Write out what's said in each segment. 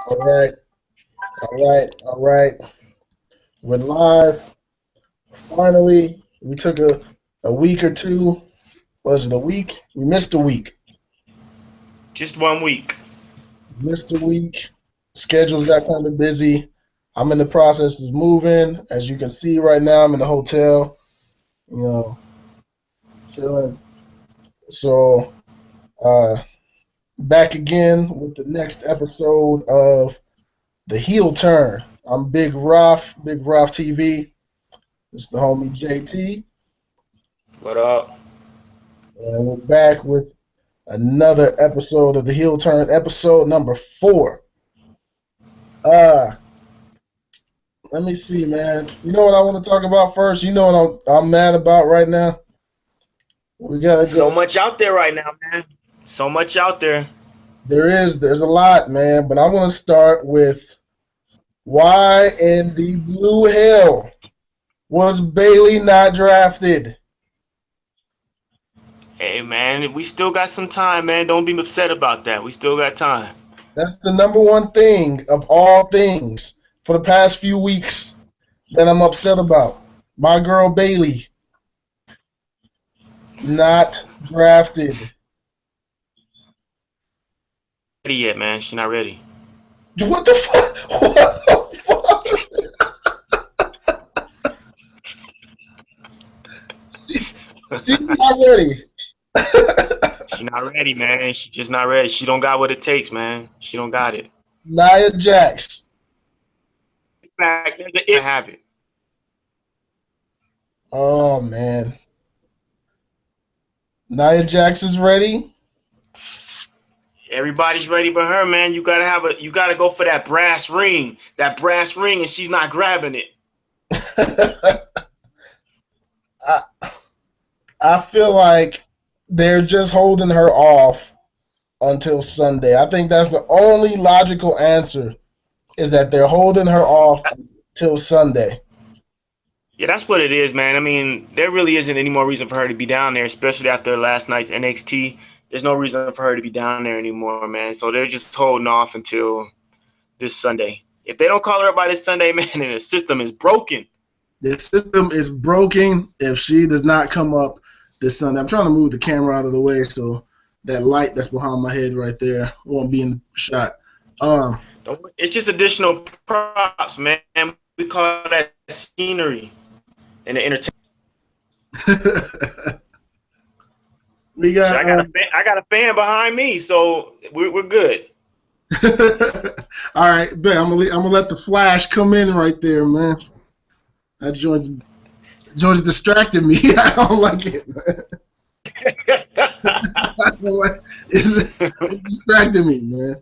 All right, all right. We're live. Finally, we took a week or two. Was it a week? We missed a week. Just 1 week. Missed a week. Schedules got kind of busy. I'm in the process of moving. As you can see right now, I'm in the hotel, you know, chilling. So, uh, back again with the next episode of The Heel Turn. I'm Big Ralph TV. This is the homie JT. What up? And we're back with another episode of the Heel Turn, episode number 4. Uh, Let me see, man. You know what I want to talk about first? You know what I'm mad about right now? We gotta So go. much out there right now, man. So much out there. There's a lot, man, but I want to start with why in the blue hell was Bailey not drafted? Hey, man, we still got some time, man. Don't be upset about that. We still got time. That's the number one thing of all things for the past few weeks that I'm upset about. My girl Bailey not drafted. Ready yet, man? She's not ready. What the fuck? What the fuck? She's not ready. She's not ready, man. She just not ready. She don't got what it takes, man. She don't got it. Nia Jax. In fact, there's a if have it. Oh man. Nia Jax is ready. Everybody's ready but her, man. You gotta go for that brass ring. That brass ring, and she's not grabbing it. I I feel like they're just holding her off until Sunday. I think that's the only logical answer is that they're holding her off until Sunday. Yeah, that's what it is, man. I mean, there really isn't any more reason for her to be down there, especially after last night's NXT. There's no reason for her to be down there anymore, man. So they're just holding off until this Sunday. If they don't call her up by this Sunday, man, then the system is broken. The system is broken if she does not come up this Sunday. I'm trying to move the camera out of the way so that light that's behind my head right there won't be in the shot. Um, It's just additional props, man. We call that scenery and the entertainment. we got. I got a fan behind me, so we're good. All right, bet I'm gonna let the flash come in right there, man. That joint's distracted me. I don't like it. Man. I don't like, it's distracting me, man.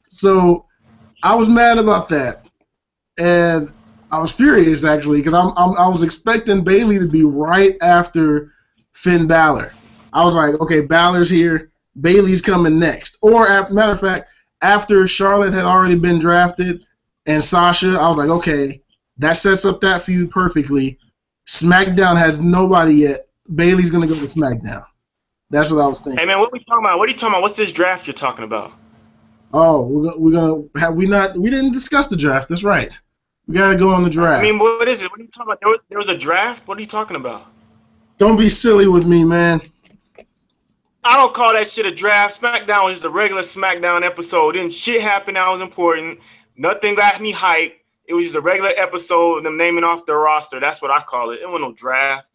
So I was mad about that, and I was furious actually because I was expecting Bailey to be right after Finn Balor. I was like, okay, Balor's here, Bailey's coming next. Or matter of fact, after Charlotte had already been drafted and Sasha, I was like, okay, that sets up that feud perfectly. SmackDown has nobody yet. Bailey's gonna go to SmackDown. That's what I was thinking. Hey man, what are we talking about? What are you talking about? What's this draft you're talking about? Oh, we're gonna have we didn't discuss the draft. That's right. We gotta go on the I draft. mean, what is it? What are you talking about? There was a draft? What are you talking about? Don't be silly with me, man. I don't call that shit a draft. SmackDown was just a regular SmackDown episode. Didn't shit happen that was important. Nothing got me hyped. It was just a regular episode of them naming off their roster. That's what I call it. It wasn't no draft.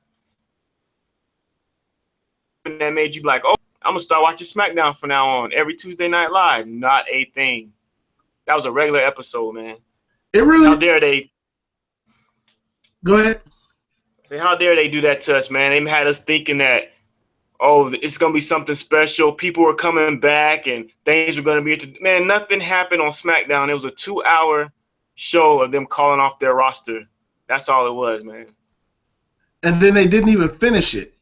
And that made you like, oh, I'm gonna start watching SmackDown from now on. Every Tuesday Night Live. Not a thing. That was a regular episode, man. It How really. dare they Go ahead. say how dare they do that to us, man? They had us thinking that oh, it's gonna be something special. People were coming back and things were gonna be. Man, nothing happened on SmackDown. It was a 2 hour show of them calling off their roster. That's all it was, man. And then they didn't even finish it.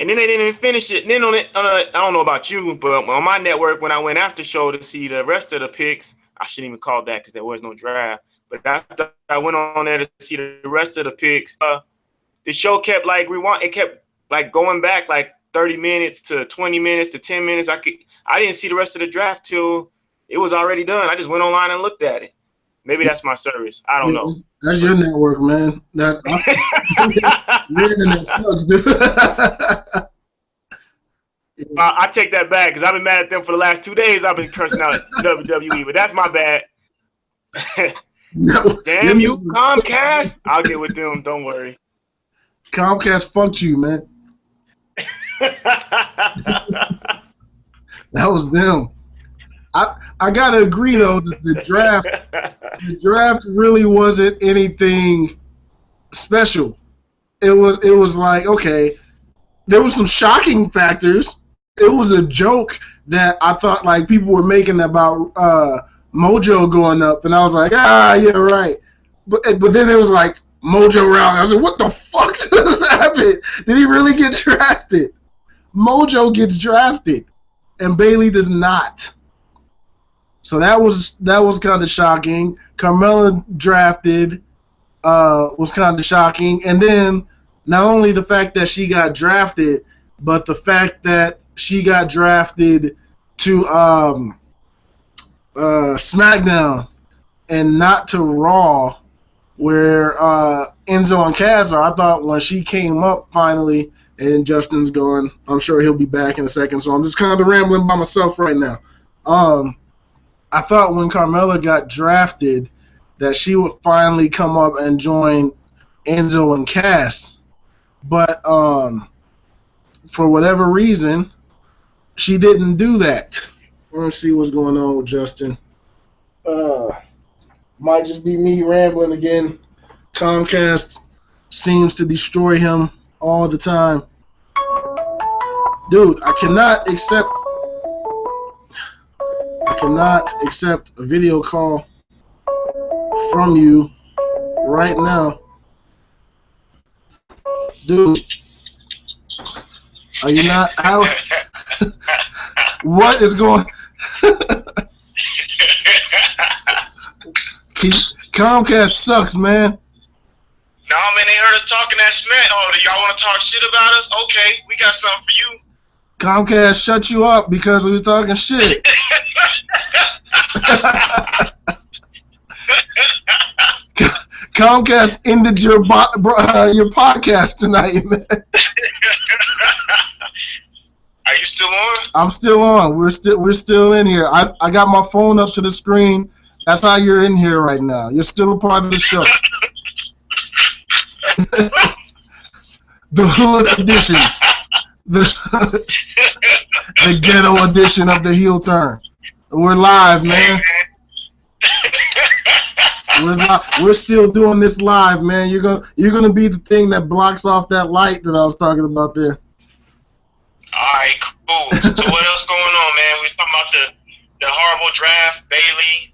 And then they didn't even finish it. And then I don't know about you, but on my network, when I went after show to see the rest of the picks, I shouldn't even call that because there was no draft. But after I went on there to see the rest of the picks, the show kept like rewind. It kept like going back like 30 minutes to 20 minutes to 10 minutes. I didn't see the rest of the draft till it was already done. I just went online and looked at it. Maybe that's my service. I don't know. That's your network, man. Your internet sucks, dude. I take that back because I've been mad at them for the last 2 days. I've been cursing out WWE, but that's my bad. Damn you, Comcast! I'll get with them. Don't worry. Comcast fucked you, man. That was them. I gotta agree though that the draft really wasn't anything special. It was like, okay, there was some shocking factors. It was a joke that I thought like people were making about Mojo going up, and I was like, yeah, right. But then it was like Mojo Rawley. I was like, what the fuck just happened? Did he really get drafted? Mojo gets drafted, and Bayley does not. So that was kind of shocking. Carmella drafted was kind of shocking, and then not only the fact that she got drafted, but the fact that she got drafted to SmackDown and not to Raw, where Enzo and Cass are. I thought when she came up finally, and Justin's going, I'm sure he'll be back in a second, so I'm just kind of rambling by myself right now. I thought when Carmella got drafted that she would finally come up and join Enzo and Cass, but for whatever reason, she didn't do that. Let's see what's going on with Justin. Might just be me rambling again. Comcast seems to destroy him all the time. Dude, I cannot accept a video call from you right now. Dude, are you not out? What is going Comcast sucks, man. No, man, they heard us talking that smack. Oh, do y'all want to talk shit about us? Okay, we got something for you. Comcast shut you up because we were talking shit. Comcast ended your podcast tonight, man. Are you still on? I'm still on. We're still in here. I got my phone up to the screen. That's how you're in here right now. You're still a part of the show. The hood edition. The ghetto edition of the heel turn. We're live, man. We're still doing this live, man. You're gonna be the thing that blocks off that light that I was talking about there. Alright, cool. So what else going on, man? We're talking about the horrible draft, Bayley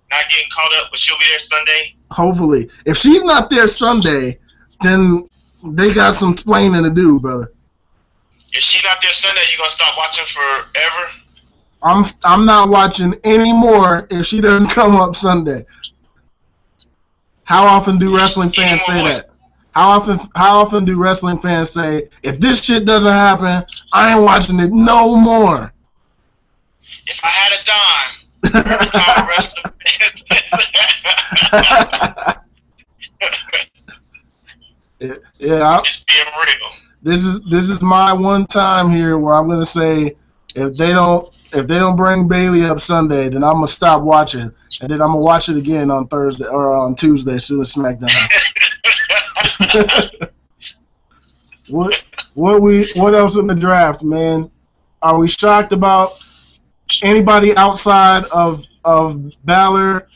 not getting caught up, but she'll be there Sunday. Hopefully. If she's not there Sunday, then they got some explaining to do, brother. If she's not there Sunday, you gonna stop watching forever? I'm not watching anymore if she doesn't come up Sunday. How often do wrestling fans say that? How often do wrestling fans say, if this shit doesn't happen, I ain't watching it no more? If I had a dime, every time wrestling fans. Yeah, just being real. This is my one time here where I'm gonna say, if they don't bring Bayley up Sunday, then I'm gonna stop watching, and then I'm gonna watch it again on Thursday or on Tuesday as soon as SmackDown happens. What else in the draft, man? Are we shocked about anybody outside of Balor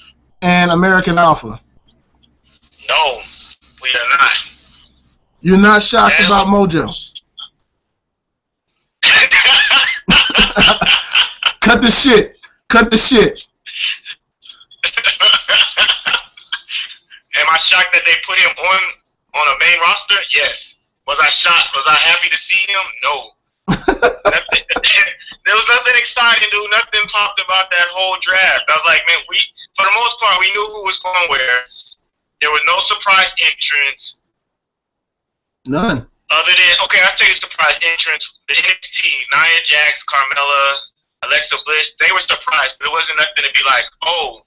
and American Alpha? No, we are not. You're not shocked about Mojo? Cut the shit. Cut the shit. Am I shocked that they put him on a main roster? Yes. Was I shocked? Was I happy to see him? No. There was nothing exciting, dude. Nothing popped about that whole draft. I was like, man, for the most part, we knew who was going where. There was no surprise entrance. None. Other than, okay, I'll tell you the surprise entrance. The NXT, Nia Jax, Carmella, Alexa Bliss, they were surprised, but it wasn't nothing to be like, oh,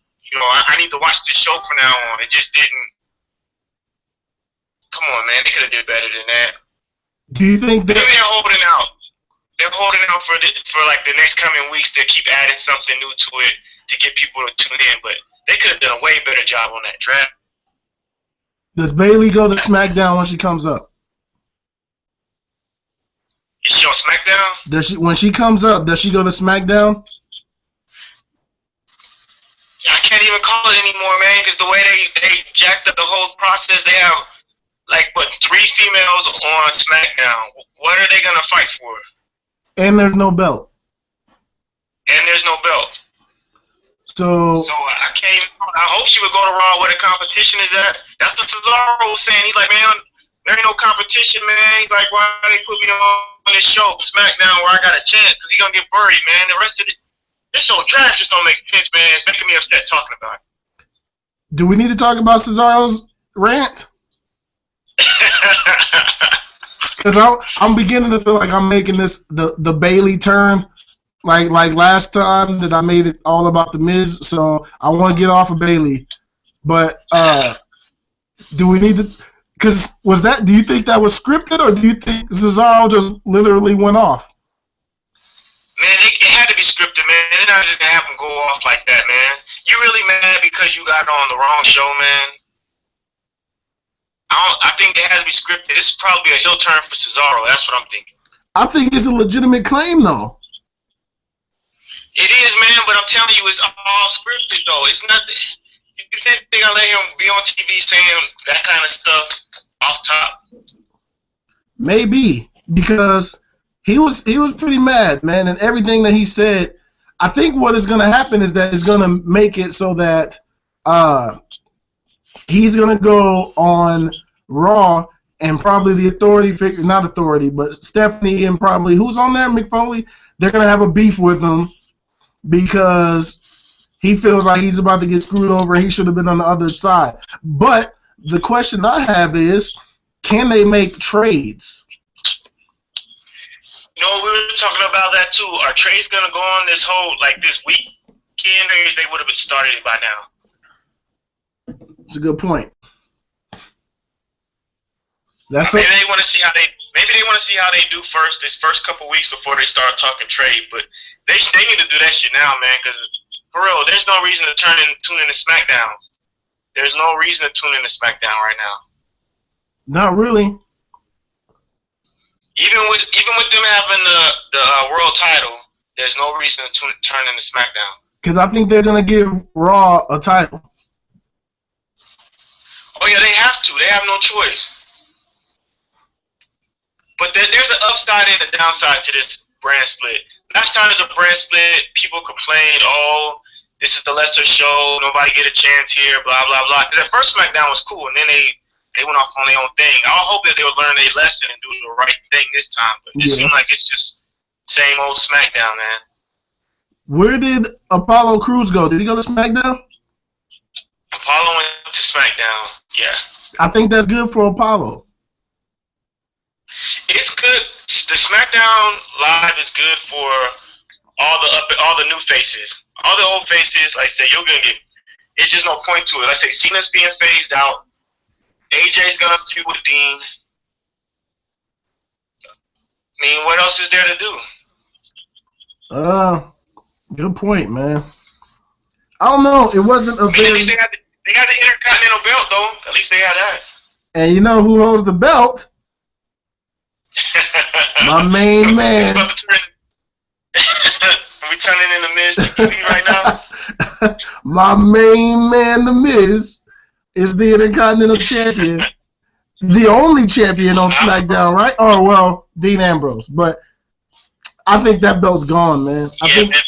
I need to watch this show from now on. It just didn't. Come on, man, they could have did better than that. Do you think that maybe they're holding out? They're holding out for like the next coming weeks to keep adding something new to it to get people to tune in, but they could have done a way better job on that draft. Does Bayley go to SmackDown when she comes up? Is she on SmackDown? Does she, when she comes up, does she go to SmackDown? I can't even call it anymore, man, because the way they jacked up the whole process, they have like 3 females on SmackDown. What are they gonna fight for? And there's no belt. So I can't even. I hope she would go to Raw where the competition is at. That's what Cesaro was saying. He's like, man, there ain't no competition, man. He's like, why they put me on this show, SmackDown, where I got a chance? Because he's gonna get buried, man. The rest of this show draft just don't make sense, man. It's making me upset talking about it. Do we need to talk about Cesaro's rant? Because I'm beginning to feel like I'm making this the Bayley turn, like last time that I made it all about the Miz. So I want to get off of Bayley, but do we need to? Because do you think that was scripted, or do you think Cesaro just literally went off? Man, it had to be scripted, man. They're not just gonna have him go off like that, man. You really mad because you got on the wrong show, man? I think it has to be scripted. This is probably a heel turn for Cesaro. That's what I'm thinking. I think it's a legitimate claim, though. It is, man, but I'm telling you, it's all scripted, though. It's not. You think they're gonna let him be on TV saying that kind of stuff off top? Maybe, because he was pretty mad, man, and everything that he said. I think what is gonna happen is that it's gonna make it so that he's gonna go on Raw, and probably the authority figure, not authority, but Stephanie and probably who's on there, Mick Foley, they're gonna have a beef with him because he feels like he's about to get screwed over and he should have been on the other side. But the question I have is, can they make trades? We were talking about that too. Are trades gonna go on this whole this weekend, or they would have been started by now? It's a good point. Maybe they want to see how they do this first couple weeks before they start talking trade. But they need to do that shit now, man. Because for real, there's no reason to tune in to SmackDown. There's no reason to tune in to SmackDown right now. Not really. Even with them having the world title, there's no reason to turn into SmackDown. Because I think they're gonna give Raw a title. Oh yeah, they have to. They have no choice. But there's an upside and a downside to this brand split. Last time there was a brand split, people complained, oh, this is the lesser show, nobody get a chance here, blah, blah, blah. Because at first SmackDown was cool, and then they went off on their own thing. I hope that they would learn their lesson and do the right thing this time. But it seemed like it's just same old SmackDown, man. Where did Apollo Crews go? Did he go to SmackDown? Apollo went to SmackDown, yeah. I think that's good for Apollo. It's good. The SmackDown Live is good for all the new faces. All the old faces, like I said, you're gonna get. It's just no point to it. Like I say, Cena's being phased out. AJ's gonna feud with Dean. I mean, what else is there to do? Good point, man. I don't know. It wasn't a very. At least they got the Intercontinental belt, though. At least they had that. And you know who holds the belt? My main man. We turning in the Miz TV right now. My main man, the Miz, is the Intercontinental Champion, the only champion on SmackDown, right? Oh well, Dean Ambrose, but I think that belt's gone, man. I think. Man.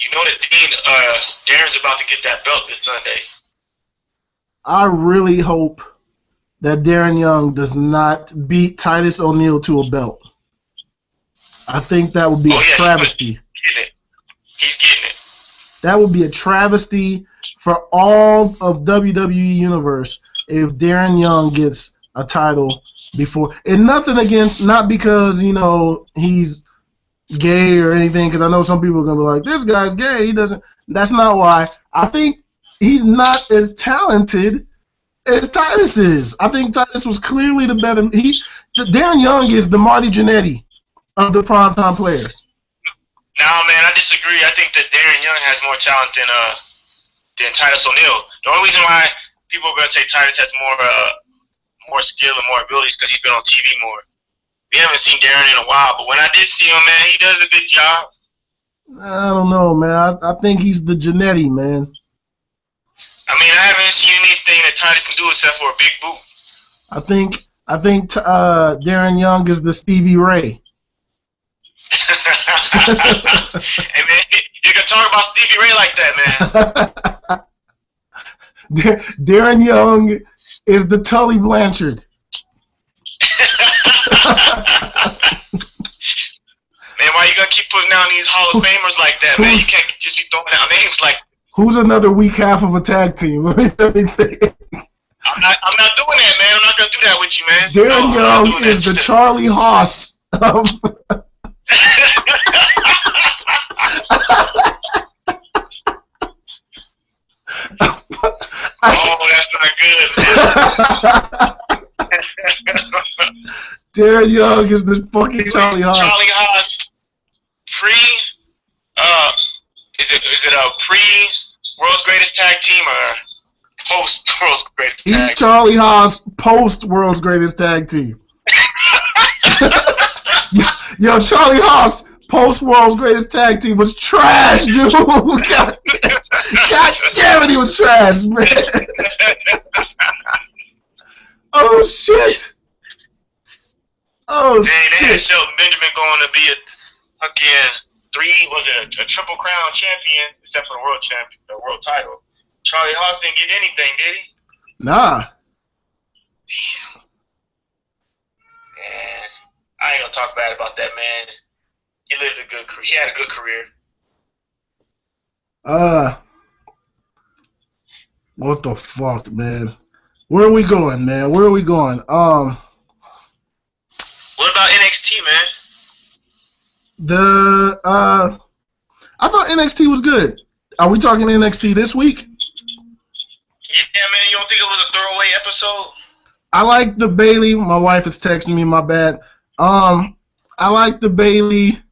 You know that Darren's about to get that belt this Sunday. I really hope that Darren Young does not beat Titus O'Neil to a belt. I think that would be a travesty. He's getting it. That would be a travesty for all of WWE Universe if Darren Young gets a title before. And nothing against, not because, he's gay or anything, because I know some people are gonna be like, this guy's gay. He doesn't. That's not why. I think he's not as talented as Titus is. I think Titus was clearly the better. Darren Young is the Marty Jannetty of the primetime players. No, man, I disagree. I think that Darren Young has more talent than Titus O'Neil. The only reason why people are gonna say Titus has more skill and more abilities because he's been on TV more. We haven't seen Darren in a while, but when I did see him, man, he does a good job. I don't know, man. I think he's the Jannetty, man. I mean, I haven't seen anything that Titus can do except for a big boot. I think Darren Young is the Stevie Ray. Hey, man, you can talk about Stevie Ray like that, man. Darren Young is the Tully Blanchard. Man, why you gonna keep putting down these Hall of Famers like that, man? You can't just be throwing out names like. Who's another weak half of a tag team? Let me think. I'm not doing that, man. I'm not gonna do that with you, man. Darren Young is the Charlie Haas of. Oh, that's not good, man. Darren Young is the fucking Charlie Haas. Charlie Haas, is it a pre-World's Greatest Tag Team or post-World's Greatest Tag Team? He's Charlie Haas post-World's Greatest Tag Team. Yo, Charlie Haas post-World's Greatest Tag Team was trash, dude. God damn it, he was trash, man. Oh, shit. Oh, dang, shit. They had Shelton Benjamin going to be a triple crown champion, except for the world title. Charlie Haas didn't get anything, did he? Nah. Damn. Man, I ain't gonna talk bad about that man. He had a good career. What the fuck, man? Where are we going, man? Where are we going? What about NXT, man? I thought NXT was good. Are we talking NXT this week? Yeah, man. You don't think it was a throwaway episode? I like the Bayley. My wife is texting me. My bad. I like the Bayley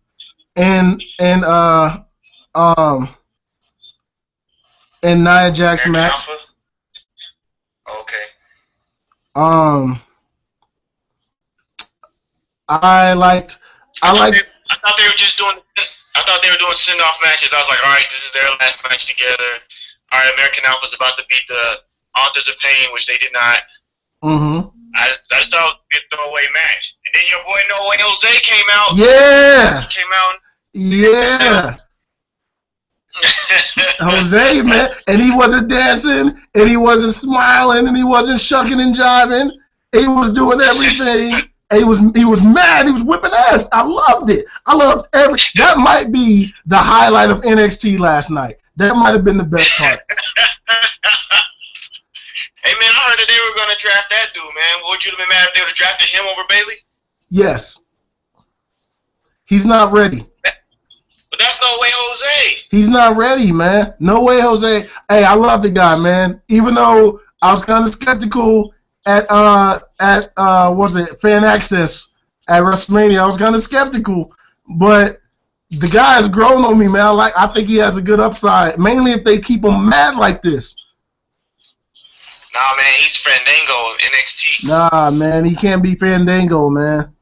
and Nia Jax match. Okay. I thought they were doing send-off matches. I was like, all right, this is their last match together. All right, American Alpha's about to beat the Authors of Pain, which they did not. Mm-hmm. I just thought it was a throwaway match. And then your boy No Way Jose came out. Yeah. He came out. Yeah. Jose, man. And he wasn't dancing, and he wasn't smiling, and he wasn't shucking and jiving. He was doing everything. And he was mad. He was whipping ass. I loved it. That might be the highlight of NXT last night. That might have been the best part. Hey, man, I heard that they were going to draft that dude, man. Would you have been mad if they would have drafted him over Bayley? Yes. He's not ready. But that's No Way Jose. He's not ready, man. No Way Jose. Hey, I love the guy, man. Even though I was kind of skeptical at Fan Access at WrestleMania, I was kind of skeptical, but the guy has grown on me, man. I think he has a good upside, mainly if they keep him mad like this. Nah, man, he's Fandango of NXT. Nah, man, he can't be Fandango, man.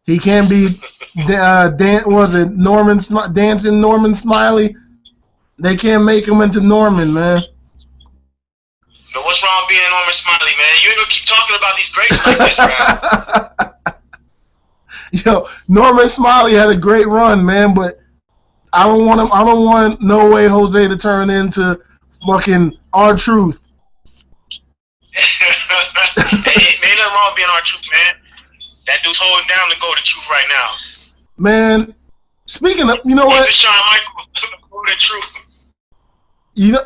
He can't be Dancing Norman Smiley. They can't make him into Norman, man. But what's wrong with being Norman Smiley, man? You ain't gonna keep talking about these greats like this, man. Yo, Norman Smiley had a great run, man, but I don't want No Way Jose to turn into fucking R-Truth. Hey, ain't nothing wrong with being R-Truth, man. That dude's holding down the Golden Truth right now. Man, speaking of, you know what? He's the Shawn Michaels of the Golden Truth. You know,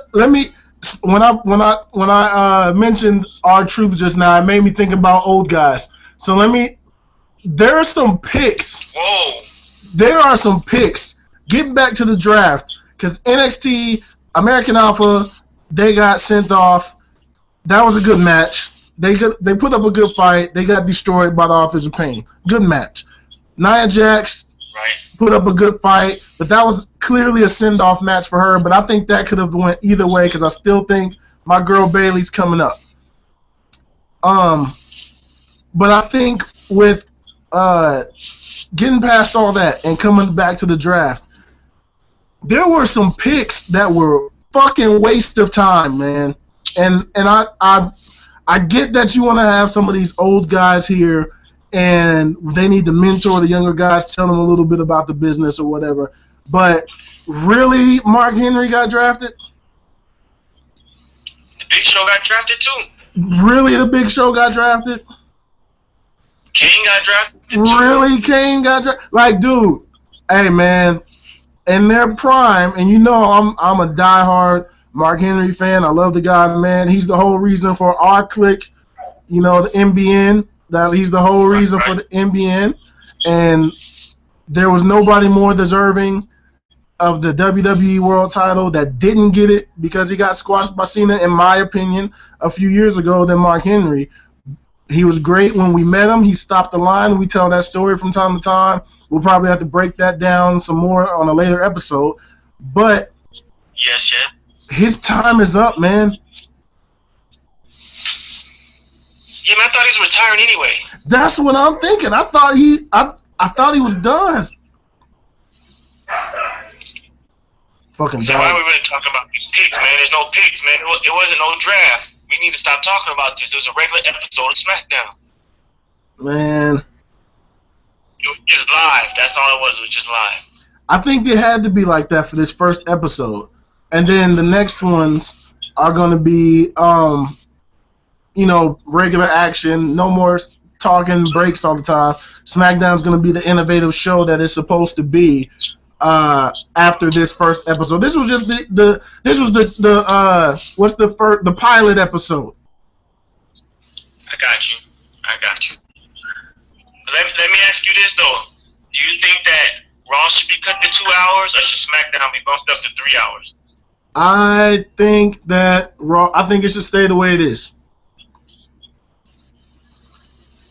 when I mentioned R-Truth just now, it made me think about old guys. So there are some picks. Whoa. there are some picks. Getting back to the draft, because NXT, American Alpha, they got sent off. That was a good match. They put up a good fight. They got destroyed by the Authors of Pain. Good match. Nia Jax put up a good fight, but that was clearly a send-off match for her. But I think that could have went either way because I still think my girl Bayley's coming up. But I think with getting past all that and coming back to the draft, there were some picks that were fucking waste of time, man. And I get that you want to have some of these old guys here and they need to mentor the younger guys, tell them a little bit about the business or whatever. But really, Mark Henry got drafted? The Big Show got drafted too. Really, the Big Show got drafted? Kane got drafted too. Really, Kane got drafted? Like, dude, hey, man, in their prime, and you know I'm a diehard Mark Henry fan. I love the guy, man. He's the whole reason for our clique, you know, the NBN. He's the whole reason for the NBN. And there was nobody more deserving of the WWE World title that didn't get it because he got squashed by Cena, in my opinion, a few years ago than Mark Henry. He was great when we met him. He stopped the line. We tell that story from time to time. We'll probably have to break that down some more on a later episode. But yes, his time is up, man. Yeah, man, I thought he was retiring anyway. That's what I'm thinking. I thought he was done. Fucking so dog. why are we really talking about these picks, man? There's no picks, man. It wasn't no draft. We need to stop talking about this. It was a regular episode of SmackDown. Man. It was just live. That's all it was. It was just live. I think it had to be like that for this first episode. And then the next ones are going to be, you know, regular action. No more talking breaks all the time. SmackDown's going to be the innovative show that it's supposed to be after this first episode. This was just the pilot episode. I got you. Let me ask you this though. Do you think that Raw should be cut to 2 hours, or should SmackDown be bumped up to 3 hours? I think it should stay the way it is.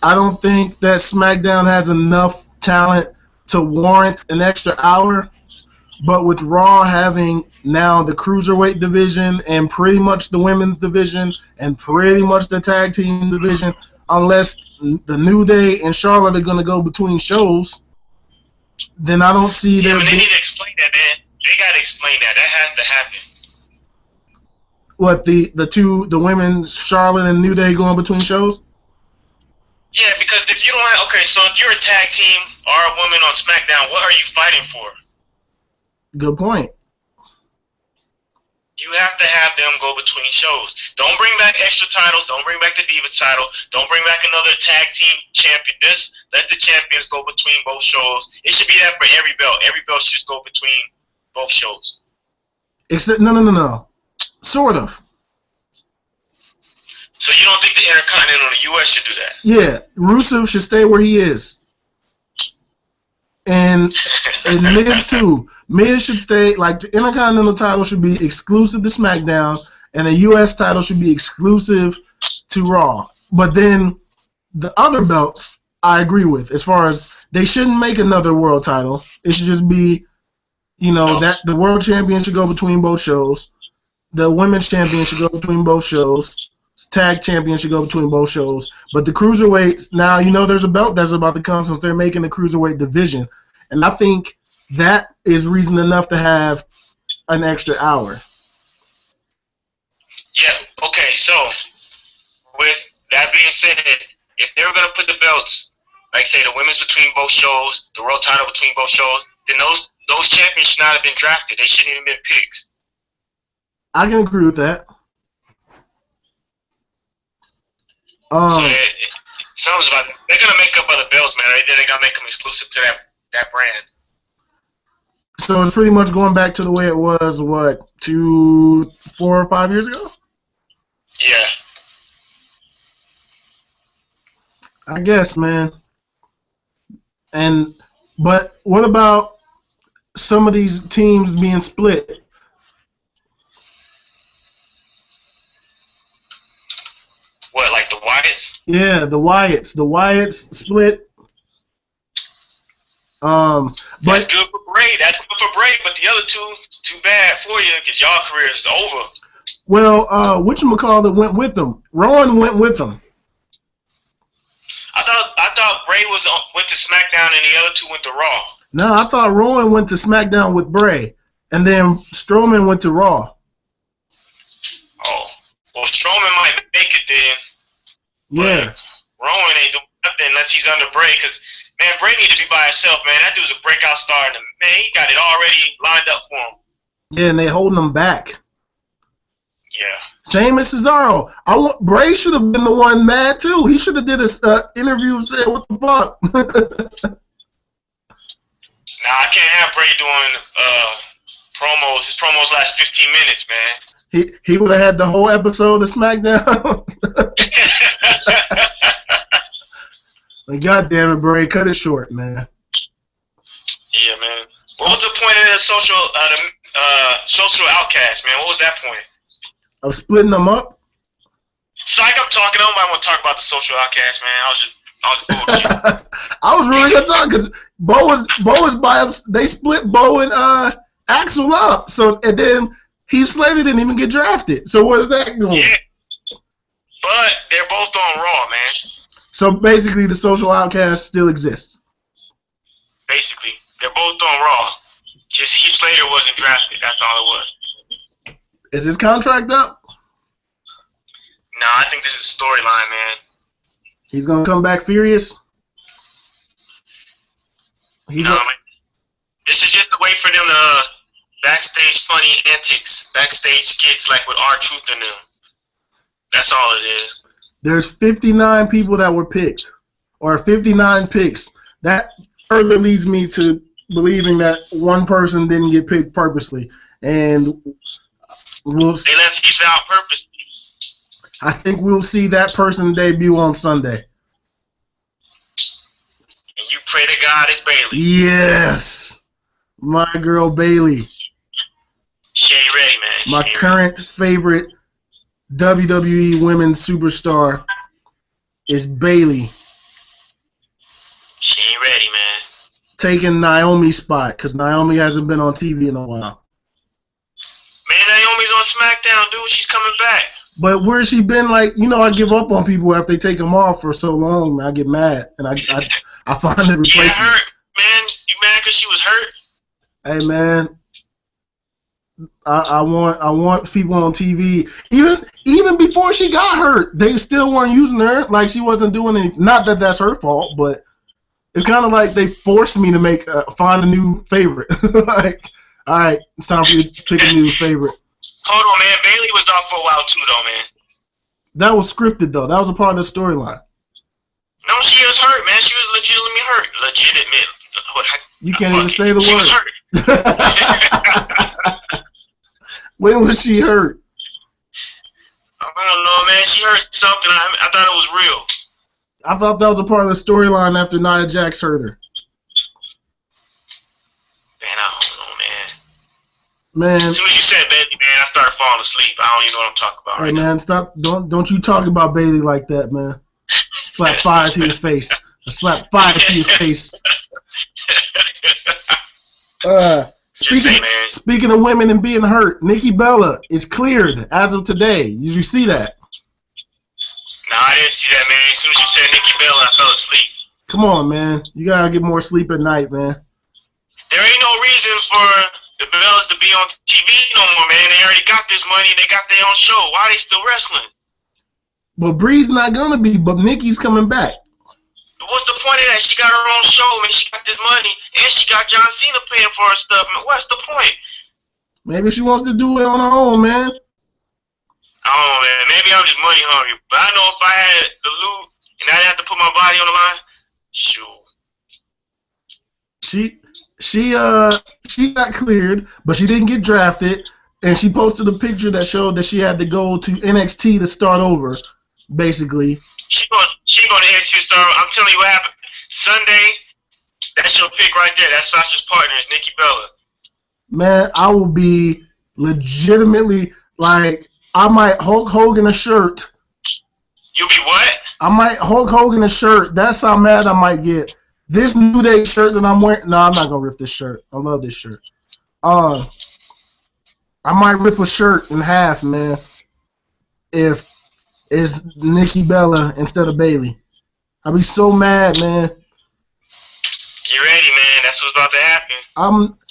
I don't think that SmackDown has enough talent to warrant an extra hour, but with Raw having now the Cruiserweight division and pretty much the women's division and pretty much the tag team division, unless the New Day and Charlotte are going to go between shows, then I don't see them. Yeah, but they need to explain that, man. They got to explain that. That has to happen. What, the women's Charlotte and New Day going between shows? Yeah, because if you don't have, okay, so if you're a tag team or a woman on SmackDown, what are you fighting for? Good point. You have to have them go between shows. Don't bring back extra titles. Don't bring back the Divas title. Don't bring back another tag team champion. Just let the champions go between both shows. It should be that for every belt. Every belt should just go between both shows. Except, no. Sort of. So you don't think the Intercontinental in the U.S. should do that? Yeah, Rusev should stay where he is. And Miz too. Miz should stay, like the Intercontinental title should be exclusive to SmackDown, and the U.S. title should be exclusive to Raw. But then the other belts, I agree with. As far as they shouldn't make another world title. It should just be, that the world champion should go between both shows. The women's champion should go between both shows. Tag champion should go between both shows. But the cruiserweights, now there's a belt that's about to come since they're making the cruiserweight division. And I think that is reason enough to have an extra hour. Yeah, okay, so with that being said, if they were going to put the belts, like say the women's between both shows, the world title between both shows, then those champions should not have been drafted. They shouldn't even been picks. I can agree with that. Sounds about they're gonna make up other belts, man. They're gonna make them exclusive to that brand. So it's pretty much going back to the way it was, 4 or 5 years ago? Yeah. I guess, man. And But what about some of these teams being split? What, like the Wyatts? Yeah, the Wyatts. The Wyatts split. But that's good for Bray. That's good for Bray. But the other two, too bad for you because y'all career is over. Well, whatchamacallit went with them. Rowan went with them. I thought Bray went to SmackDown and the other two went to Raw. No, I thought Rowan went to SmackDown with Bray, and then Strowman went to Raw. Oh, well, Strowman might make it then. Yeah. Rowan ain't doing nothing unless he's under Bray, because, man, Bray need to be by himself, man. That dude's a breakout star, and, man, he got it already lined up for him. Yeah, and they holding him back. Yeah. Same as Cesaro. Bray should have been the one mad, too. He should have did a interview and said, what the fuck? Nah, I can't have Bray doing promos. His promos last 15 minutes, man. He would have had the whole episode of SmackDown. Like, God damn it, Bray, cut it short, man. Yeah, man. What was the point of the social outcast, man? What was that point? Of splitting them up? Psych, I'm talking. Nobody want to talk about the social outcast, man. I was bullshit. I was really gonna talk because Bo was by him. They split Bo and Axel up. So and then Heath Slater didn't even get drafted. So where's that going? Yeah. But they're both on Raw, man. So basically, the social outcast still exists. Basically, they're both on Raw. Just Heath Slater wasn't drafted. That's all it was. Is his contract up? Nah, I think this is a storyline, man. He's gonna come back furious. Man. This is just a way for them to backstage funny antics, backstage skits like with R-Truth and them. That's all it is. There's 59 people that were picked, or 59 picks. That further leads me to believing that one person didn't get picked purposely, and they left Heath out purposely. I think we'll see that person debut on Sunday. And you pray to God it's Bayley. Yes, my girl Bayley. She ain't ready, man. My current favorite WWE women's superstar is Bayley. She ain't ready, man. Taking Naomi's spot because Naomi hasn't been on TV in a while. Man, Naomi's on SmackDown, dude. She's coming back. But where's she been? Like, you know, I give up on people after they take them off for so long. I get mad, and I find a replacement. Yeah, hurt, man. You mad because she was hurt? Hey, man. I want people on TV. Even before she got hurt, they still weren't using her. Like, she wasn't doing anything. Not that that's her fault, but it's kind of like they forced me to find a new favorite. Like, all right, it's time for you to pick a new favorite. Hold on, man. Bayley was off for a while too, though, man. That was scripted, though. That was a part of the storyline. No, she was hurt, man. She was legitimately hurt. Legitimate. You can't even say the word. She was hurt. When was she hurt? I don't know, man. She hurt something. I thought it was real. I thought that was a part of the storyline after Nia Jax hurt her. Man, I don't know, man. Man. As soon as you said Bayley, man, I started falling asleep. I don't even know what I'm talking about right man, now. Stop. Don't you talk about Bayley like that, man. Slap fire to your face. Slap fire to your face. Speaking of women and being hurt, Nikki Bella is cleared as of today. Did you see that? No, I didn't see that, man. As soon as you said Nikki Bella, I fell asleep. Come on, man. You gotta get more sleep at night, man. There ain't no reason for the Bellas to be on TV no more, man. They already got this money. They got their own show. Why are they still wrestling? But Bree's not gonna be, but Nikki's coming back. But what's the point of that? She got her own show, man. She got this money, and she got John Cena paying for her stuff, man. What's the point? Maybe she wants to do it on her own, man. Oh, man. Maybe I'm just money hungry. But I know if I had the loot and I didn't have to put my body on the line, shoot. She got cleared, but she didn't get drafted, and she posted a picture that showed that she had to go to NXT to start over, basically. She going to NXT start. I'm telling you what happened. Sunday, That's your pick right there. That's Sasha's partner is Nikki Bella. Man, I will be legitimately like I might Hulk Hogan a shirt. You'll be what? I might Hulk Hogan a shirt. That's how mad I might get. This New Day shirt that I'm wearing. No, I'm not gonna rip this shirt. I love this shirt. I might rip a shirt in half, man. If it's Nikki Bella instead of Bayley, I'll be so mad, man. Get ready, man. That's what's about to happen.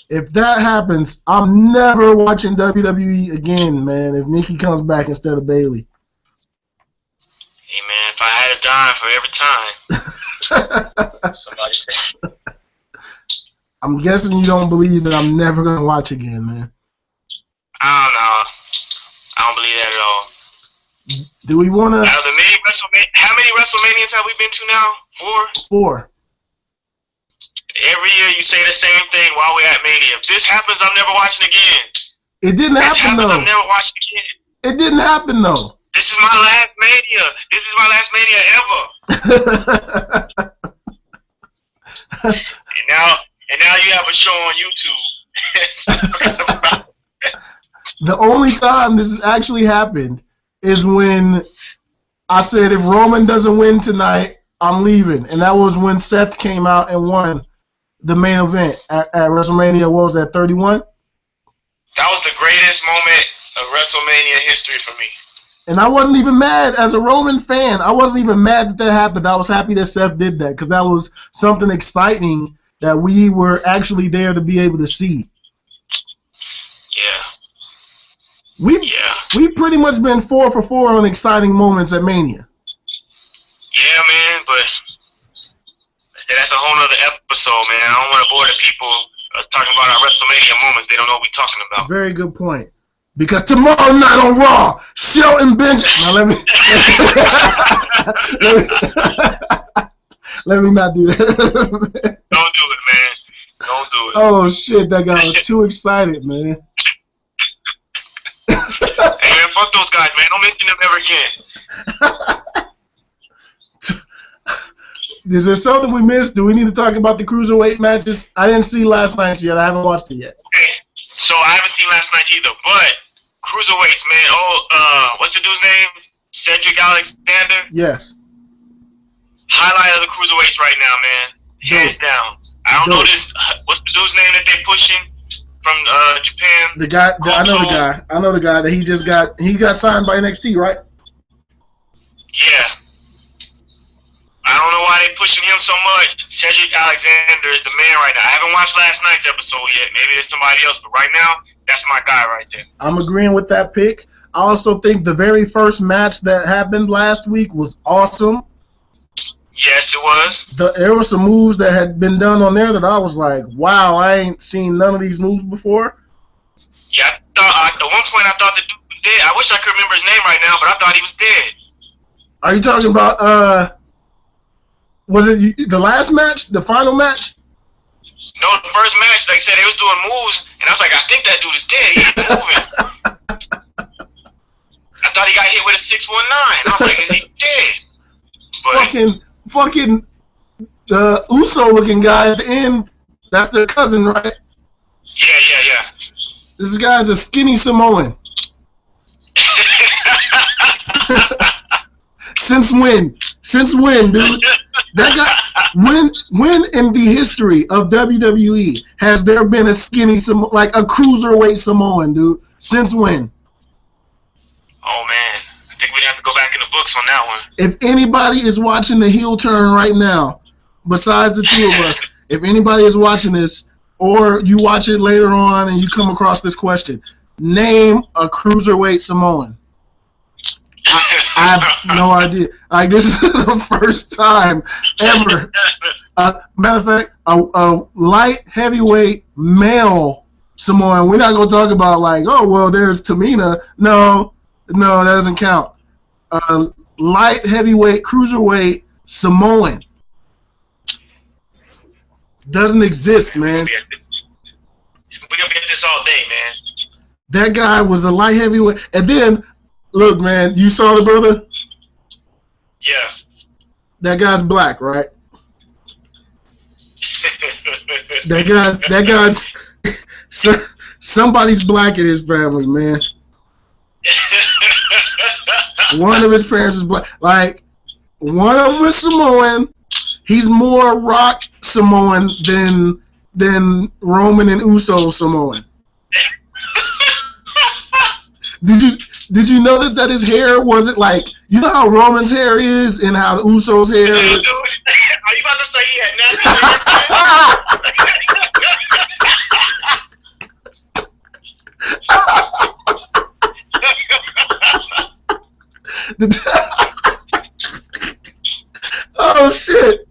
If that happens, I'm never watching WWE again, man. If Nikki comes back instead of Bayley. Hey, man, if I had a dime for every time. Somebody said. I'm guessing you don't believe that I'm never going to watch again, man. I don't know. I don't believe that at all. Do we want to... How many WrestleManias have we been to now? 4? 4. Every year you say the same thing while we're at Mania. If this happens, I'm never watching again. It didn't happen, though. I'm never watching again. It didn't happen, though. This is my last Mania. This is my last Mania ever. and now you have a show on YouTube. The only time this has actually happened is when I said if Roman doesn't win tonight, I'm leaving. And that was when Seth came out and won the main event at WrestleMania. What was that, 31? That was the greatest moment of WrestleMania history for me. And I wasn't even mad as a Roman fan. I wasn't even mad that happened. I was happy that Seth did that because that was something exciting that we were actually there to be able to see. Yeah. We've pretty much been 4 for 4 on exciting moments at Mania. Yeah, man, but that's a whole nother episode, man. I don't want to bore the people talking about our WrestleMania moments. They don't know what we're talking about. Very good point. Because tomorrow night on Raw, Shelton Benjamin. Now let me let me not do that. Don't do it, man. Don't do it. Oh shit, that guy was too excited, man. Hey man, fuck those guys, man. Don't mention them ever again. Is there something we missed? Do we need to talk about the cruiserweight matches? I didn't see last night's yet. I haven't watched it yet. Okay. So I haven't seen last night either, but cruiserweights, man. What's the dude's name? Cedric Alexander? Yes. Highlight of the cruiserweights right now, man. Hands down. I don't know this. What's the dude's name that they're pushing from Japan? The guy. I know the guy that he just got. He got signed by NXT, right? Yeah. I don't know why they're pushing him so much. Cedric Alexander is the man right now. I haven't watched last night's episode yet. Maybe there's somebody else, but right now, that's my guy right there. I'm agreeing with that pick. I also think the very first match that happened last week was awesome. Yes, it was. There were some moves that had been done on there that I was like, wow, I ain't seen none of these moves before. Yeah, at one point I thought the dude was dead. I wish I could remember his name right now, but I thought he was dead. Are you talking about, was it the last match, the final match? No, the first match, like I said, they was doing moves, and I was like, I think that dude is dead. He ain't moving. I thought he got hit with a 619. I was like, is he dead? But fucking the Uso-looking guy at the end, that's their cousin, right? Yeah. This guy's a skinny Samoan. Since when? Since when, dude? That guy. When in the history of WWE has there been a skinny like a cruiserweight Samoan, dude? Since when? Oh man, I think we'd have to go back in the books on that one. If anybody is watching the heel turn right now, besides the two of us, if anybody is watching this, or you watch it later on and you come across this question, name a cruiserweight Samoan. I have no idea. Like, this is the first time ever. Matter of fact, a light heavyweight male Samoan. We're not gonna talk about like, oh well, there's Tamina. No, that doesn't count. Light heavyweight, cruiserweight Samoan doesn't exist, man. We're gonna be at this all day, man. That guy was a light heavyweight, and then. Look, man, you saw the brother? Yeah. That guy's black, right? That guy's somebody's black in his family, man. One of his parents is black. Like, one of them is Samoan. He's more Rock Samoan than Roman and Uso Samoan. Did you notice that his hair wasn't like, you know how Roman's hair is and how the Uso's hair is? Are you about to say he had nasty Oh shit!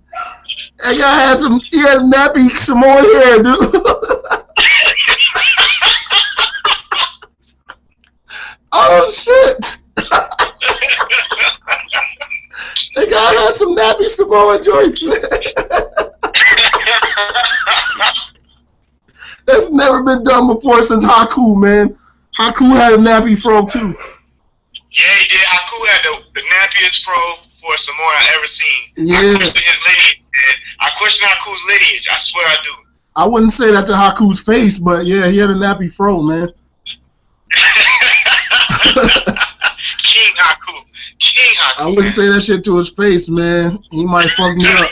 That guy has nappy Samoan hair, dude. Oh shit! That guy has some nappy Samoan joints, man. That's never been done before since Haku, man. Haku had a nappy fro too. Yeah, he did. Haku had the nappiest fro for Samoan I ever seen. Yeah. I question his lineage, man. I question Haku's lineage. I swear I do. I wouldn't say that to Haku's face, but yeah, he had a nappy fro, man. King Haku. I wouldn't say that shit to his face, man. He might fuck me up.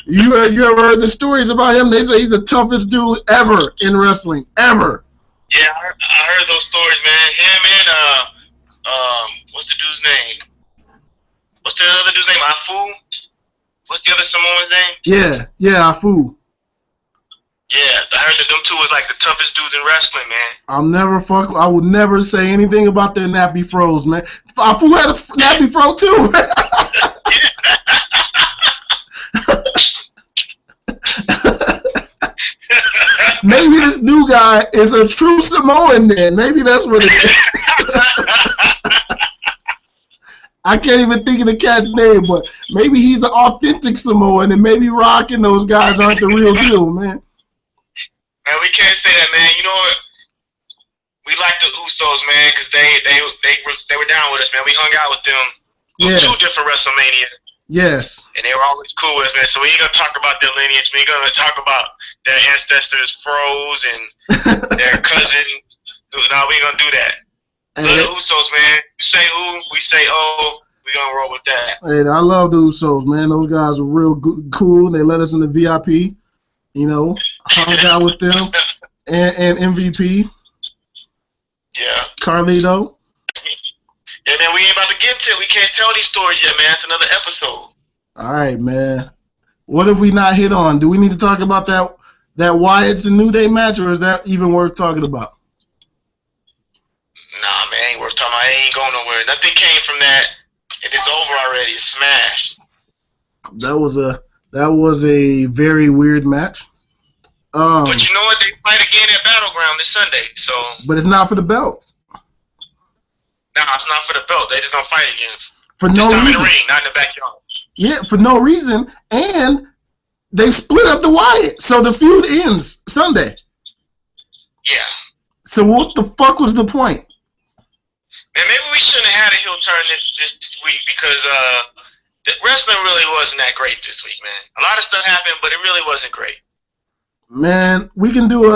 You ever heard the stories about him? They say he's the toughest dude ever in wrestling, ever. Yeah, I heard those stories, man. Him and what's the dude's name? What's the other dude's name? Afu? What's the other Samoan's name? Yeah, Afu. Yeah, I heard that them two was like the toughest dudes in wrestling, man. I would never say anything about their nappy fros, man. Afu had a nappy fro too. Maybe this new guy is a true Samoan then. Maybe that's what it is. I can't even think of the cat's name, but maybe he's an authentic Samoan, and maybe Rock and those guys aren't the real deal, man. Man, we can't say that, man. You know what? We like the Usos, man, because they were down with us, man. We hung out with them. Yes. 2 different WrestleMania. Yes. And they were always cool with us, man. So we ain't gonna talk about their lineage. We ain't gonna talk about their ancestors' fros and their cousin. No, we ain't gonna do that. The Usos, man. You say who, we say oh. We gonna roll with that. Hey, I love the Usos, man. Those guys are real good, cool. They let us in the VIP. You know, hung out with them and MVP. Yeah. Carlito. Yeah, man. We ain't about to get to it. We can't tell these stories yet, man. It's another episode. All right, man. What have we not hit on? Do we need to talk about that Wyatt's and New Day match, or is that even worth talking about? Nah, man, ain't worth talking about. It ain't going nowhere. Nothing came from that. It is over already. It's smashed. That was a very weird match. But you know what? They fight again at Battleground this Sunday. So. But it's not for the belt. Nah, it's not for the belt. They just gonna fight again. For no reason. In the ring, not in the backyard. Yeah, for no reason, and they split up the Wyatt, so the feud ends Sunday. Yeah. So what the fuck was the point? Man, maybe we shouldn't have had a heel turn this week because the wrestling really wasn't that great this week, man. A lot of stuff happened, but it really wasn't great. Man, we can do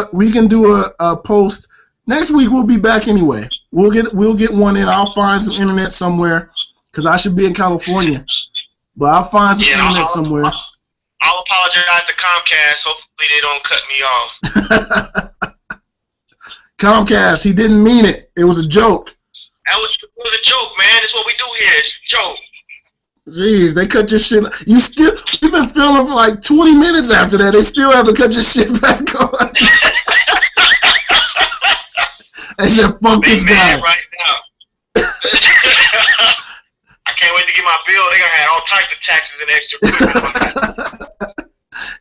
a post next week. We'll be back anyway. We'll get one in. I'll find some internet somewhere because I should be in California, but I'll find some internet somewhere. I'll apologize to Comcast. Hopefully they don't cut me off. Comcast, he didn't mean it. It was a joke. That was a joke, man. That's what we do here. It's a joke. Jeez, they cut your shit. You've been filming for like 20 minutes after that. They still haven't cut your shit back on. They said, fuck this guy. Right now. I can't wait to get my bill. They're going to have all types of taxes and extra equipment.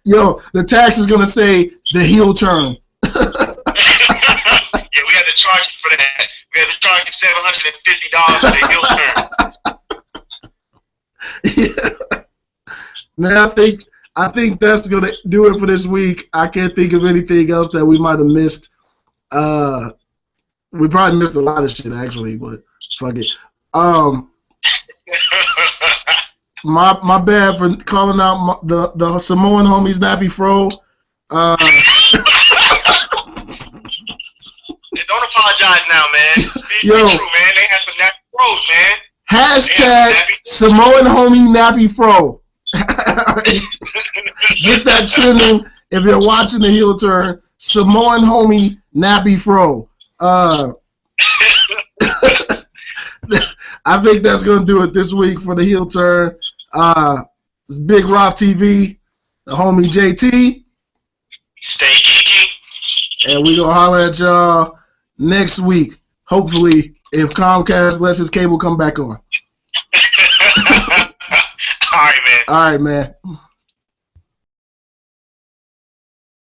Yo, the tax is going to say the heel turn. Yeah, we had to charge for that. We had to charge $750 for the heel turn. Yeah. Now I think that's gonna do it for this week. I can't think of anything else that we might have missed. We probably missed a lot of shit actually, but fuck it. My bad for calling out the Samoan homies nappy fro. Don't apologize now, man. Be Yo. true, man. They have some nappy pros, man. Hashtag Samoan homie nappy fro. Get that trending if you're watching the heel turn. Samoan homie nappy fro. I think that's gonna do it this week for the heel turn. It's Big Roth TV, the homie JT. Stay geeky. And we gonna holler at y'all next week. Hopefully, if Comcast lets his cable come back on. All right, man. All right, man.